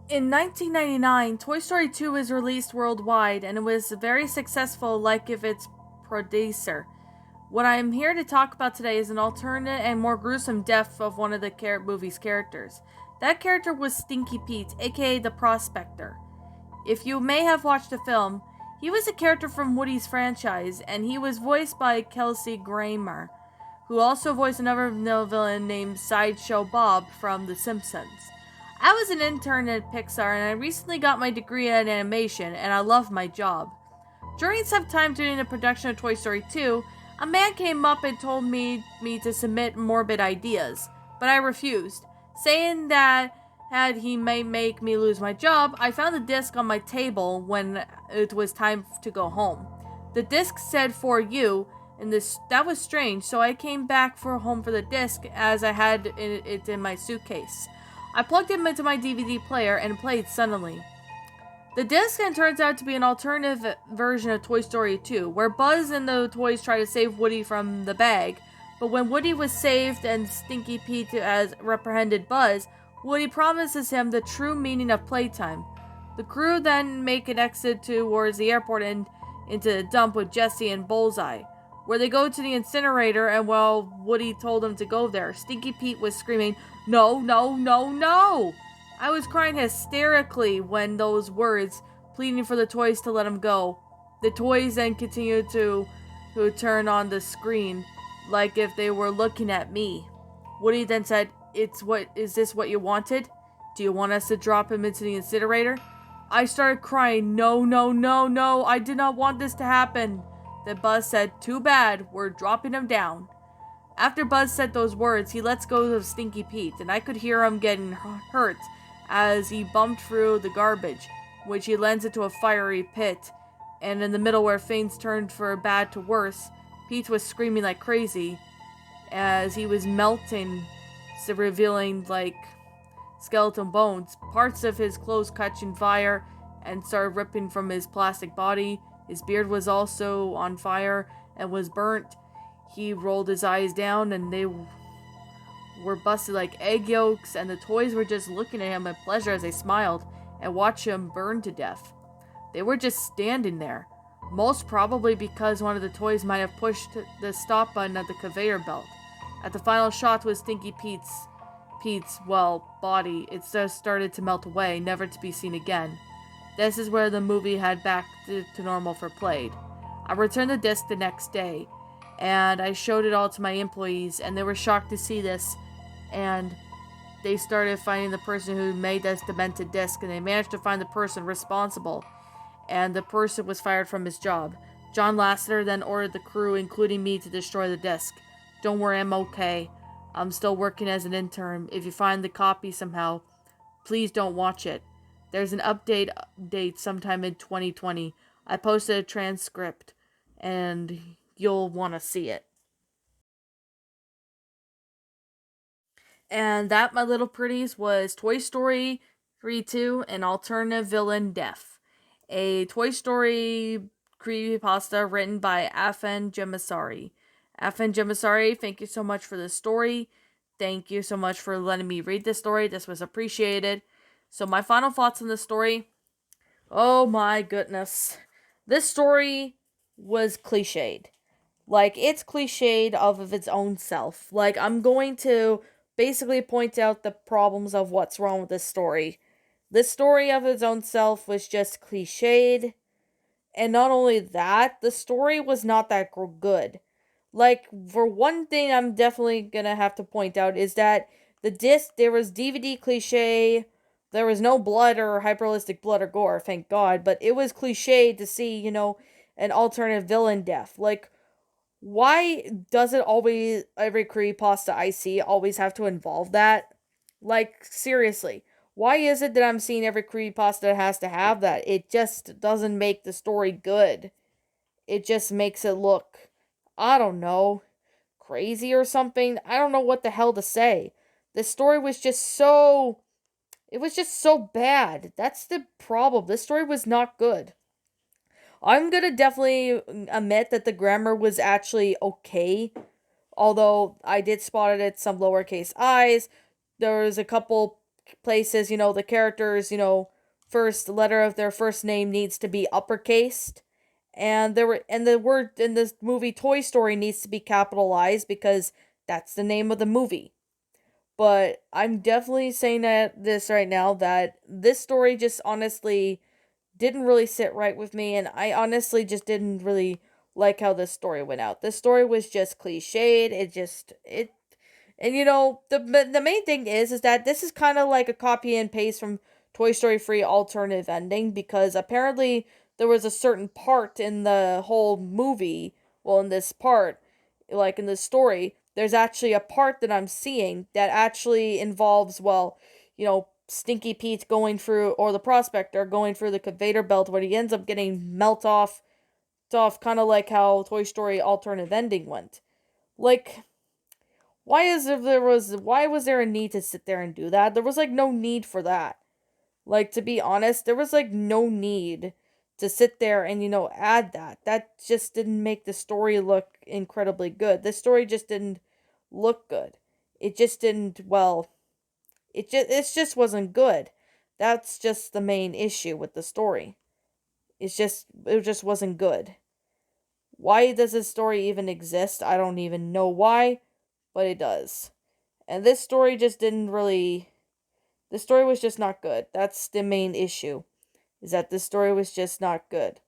In 1999, Toy Story 2 was released worldwide and it was very successful like if its producer. What I am here to talk about today is an alternate and more gruesome death of one of the movie's characters. That character was Stinky Pete, aka the Prospector. If you may have watched the film, he was a character from Woody's franchise and he was voiced by Kelsey Grammer, who also voiced another villain named Sideshow Bob from The Simpsons. I was an intern at Pixar and I recently got my degree in animation and I love my job. During some time during the production of Toy Story 2, a man came up and told me to submit morbid ideas, but I refused, saying that had he may make me lose my job. I found the disc on my table when it was time to go home. The disc said "for you," and that was strange, so I came back for home for the disc as I had it in my suitcase. I plugged it into my DVD player and played suddenly. The disc then turns out to be an alternative version of Toy Story 2, where Buzz and the toys try to save Woody from the bag, but when Woody was saved and Stinky Pete has reprehended Buzz, Woody promises him the true meaning of playtime. The crew then make an exit towards the airport and into the dump with Jessie and Bullseye, where they go to the incinerator, and while Woody told them to go there, Stinky Pete was screaming, "No, no, no, no!" I was crying hysterically when those words, pleading for the toys to let him go. The toys then continued to turn on the screen, like if they were looking at me. Woody then said, Is this what you wanted? Do you want us to drop him into the incinerator?" I started crying, "No, no, no, no, I did not want this to happen." Then Buzz said, "Too bad, we're dropping him down." After Buzz said those words, he lets go of Stinky Pete, and I could hear him getting hurt as he bumped through the garbage, which he lands into a fiery pit. And in the middle where things turned from bad to worse, Pete was screaming like crazy as he was melting, revealing like skeleton bones, parts of his clothes catching fire and started ripping from his plastic body. His beard was also on fire and was burnt. He rolled his eyes down and they were busted like egg yolks, and the toys were just looking at him in pleasure as they smiled and watched him burn to death. They were just standing there, most probably because one of the toys might have pushed the stop button at the conveyor belt. At the final shot was Stinky Pete's body. It just started to melt away, never to be seen again. This is where the movie had back to normal for played. I returned the disc the next day, and I showed it all to my employees, and they were shocked to see this, and they started finding the person who made this demented disc, and they managed to find the person responsible, and the person was fired from his job. John Lasseter then ordered the crew, including me, to destroy the disc. Don't worry, I'm okay. I'm still working as an intern. If you find the copy somehow, please don't watch it. There's an update date sometime in 2020. I posted a transcript, and you'll want to see it. And that, my little pretties, was Toy Story 3 2, an alternative villain death. A Toy Story creepypasta written by Affan Jamsari. Affan Jamsari, thank you so much for this story. Thank you so much for letting me read this story. This was appreciated. So, my final thoughts on the story. Oh my goodness. This story was cliched. Like, it's cliched of its own self. Like, I'm going to basically point out the problems of what's wrong with this story. This story of its own self was just cliched. And not only that, the story was not that good. Like, for one thing, I'm definitely gonna have to point out is that the disc, there was DVD cliche. There was no blood or hyperrealistic blood or gore, thank God. But it was cliche to see, an alternate villain death. Like, why does it always, every creepypasta I see always have to involve that? Like, seriously, why is it that I'm seeing every creepypasta has to have that? It just doesn't make the story good. It just makes it look, I don't know, crazy or something. I don't know what the hell to say. The story was just so, it was just so bad. That's the problem. This story was not good. I'm gonna definitely admit that the grammar was actually okay, although I did spot it at some lowercase i's. There was a couple places, the characters, first letter of their first name needs to be uppercased. And the word in this movie Toy Story needs to be capitalized because that's the name of the movie. But I'm definitely saying that this right now that this story just honestly didn't really sit right with me, and I honestly just didn't really like how this story went out. This story was just cliched. It and the main thing is that this is kind of like a copy and paste from Toy Story 3 alternative ending, because apparently there was a certain part in the whole movie, well, in this part, like in this story, there's actually a part that I'm seeing that actually involves, well, Stinky Pete going through, or the prospector going through the conveyor belt, where he ends up getting off, kind of like how Toy Story alternative ending went. Like, why was there a need to sit there and do that? There was like no need for that. Like, to be honest, there was like no need to sit there and add that. That just didn't make the story look incredibly good. The story just didn't look good. It just didn't, well, it just wasn't good. That's just the main issue with the story. It just wasn't good. Why does this story even exist? I don't even know why, but it does. And this story just didn't really. The story was just not good. That's the main issue. Is that this story was just not good.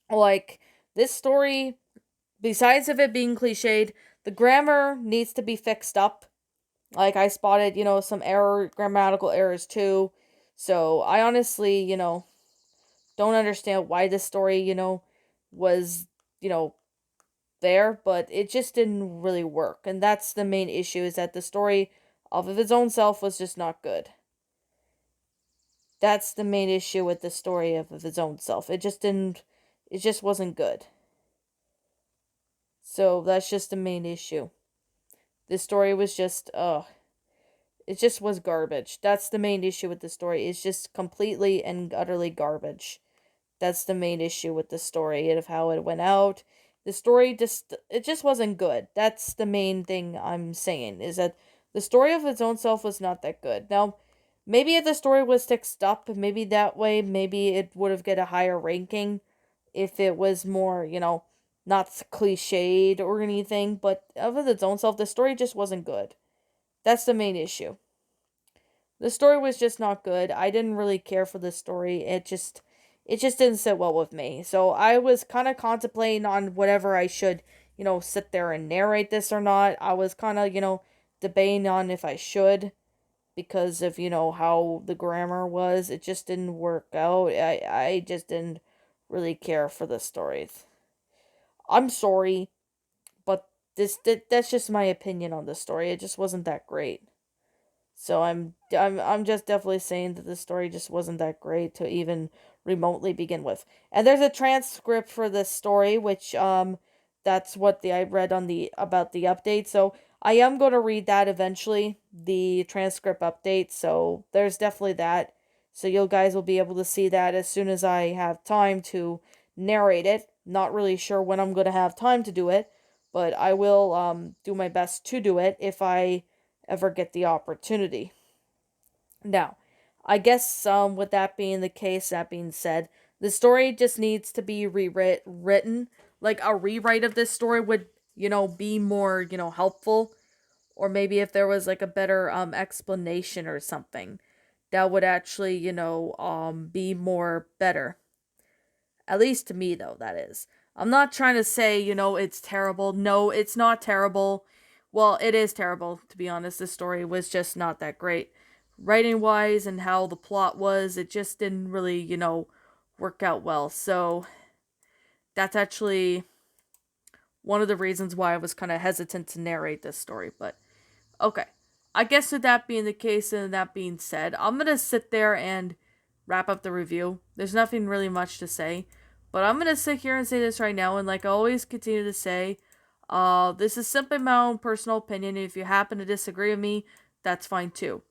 Like, this story, besides of it being cliched, the grammar needs to be fixed up. Like, I spotted, some grammatical errors too. So, I honestly, don't understand why this story, was, you know, there, but it just didn't really work. And that's the main issue, is that the story of its own self was just not good. That's the main issue with the story of its own self. It just wasn't good. So that's just the main issue. This story was just, it just was garbage. That's the main issue with the story. It's just completely and utterly garbage. That's the main issue with the story and of how it went out. The story it just wasn't good. That's the main thing I'm saying, is that the story of its own self was not that good. Now, maybe if the story was fixed up, maybe that way, maybe it would have get a higher ranking if it was more, not cliched or anything, but of its own self, the story just wasn't good. That's the main issue. The story was just not good. I didn't really care for the story. It just didn't sit well with me. So I was kind of contemplating on whatever I should, sit there and narrate this or not. I was kind of, debating on if I should, because of, how the grammar was. It just didn't work out. I just didn't really care for the stories. I'm sorry, but that's just my opinion on the story. It just wasn't that great. So I'm just definitely saying that the story just wasn't that great to even remotely begin with. And there's a transcript for this story, which that's what I read on the about the update. So I am going to read that eventually, the transcript update. So there's definitely that. So you guys will be able to see that as soon as I have time to narrate it. Not really sure when I'm going to have time to do it, but I will do my best to do it if I ever get the opportunity. Now, I guess with that being the case, that being said, the story just needs to be rewritten. Like, a rewrite of this story would, be more, helpful. Or maybe if there was like a better explanation or something, that would actually, be more better. At least to me, though, that is. I'm not trying to say, it's terrible. No, it's not terrible. Well, it is terrible, to be honest. The story was just not that great. Writing wise and how the plot was, it just didn't really, work out well. So, that's actually one of the reasons why I was kind of hesitant to narrate this story. But, okay. I guess with that being the case and that being said, I'm going to sit there and wrap up the review. There's nothing really much to say. But I'm going to sit here and say this right now, and like I always continue to say, this is simply my own personal opinion. If you happen to disagree with me, that's fine too.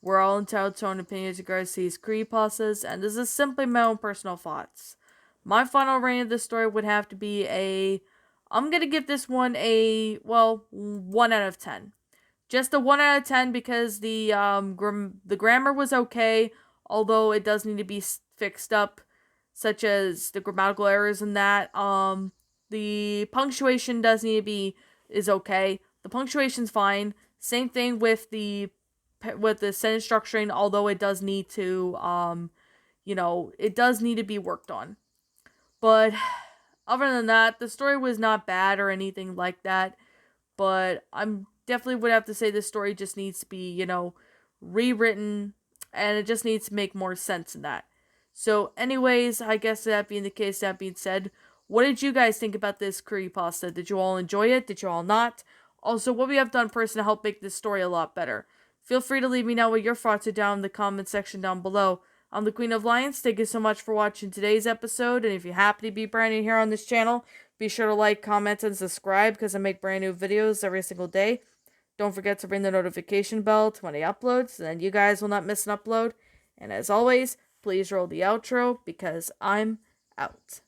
We're all entitled to our own opinions regards to these creepypastas, and this is simply my own personal thoughts. My final rating of this story would have to be I'm going to give this one a, well, 1 out of 10. Just a 1 out of 10 because the grammar was okay, although it does need to be fixed up, such as the grammatical errors in that. The punctuation does need to be is okay. The punctuation's fine. Same thing with the sentence structuring, although it does need to it does need to be worked on. But other than that, the story was not bad or anything like that. But I'm definitely would have to say this story just needs to be, rewritten, and it just needs to make more sense in that. So, anyways, I guess that being the case, that being said, what did you guys think about this creepypasta? Did you all enjoy it? Did you all not? Also, what we have done personally to help make this story a lot better? Feel free to leave me know what your thoughts are down in the comment section down below. I'm the Queen of Lions. Thank you so much for watching today's episode, and if you happen to be brand new here on this channel, be sure to like, comment, and subscribe because I make brand new videos every single day. Don't forget to ring the notification bell to when I upload, so then you guys will not miss an upload. And as always, please roll the outro because I'm out.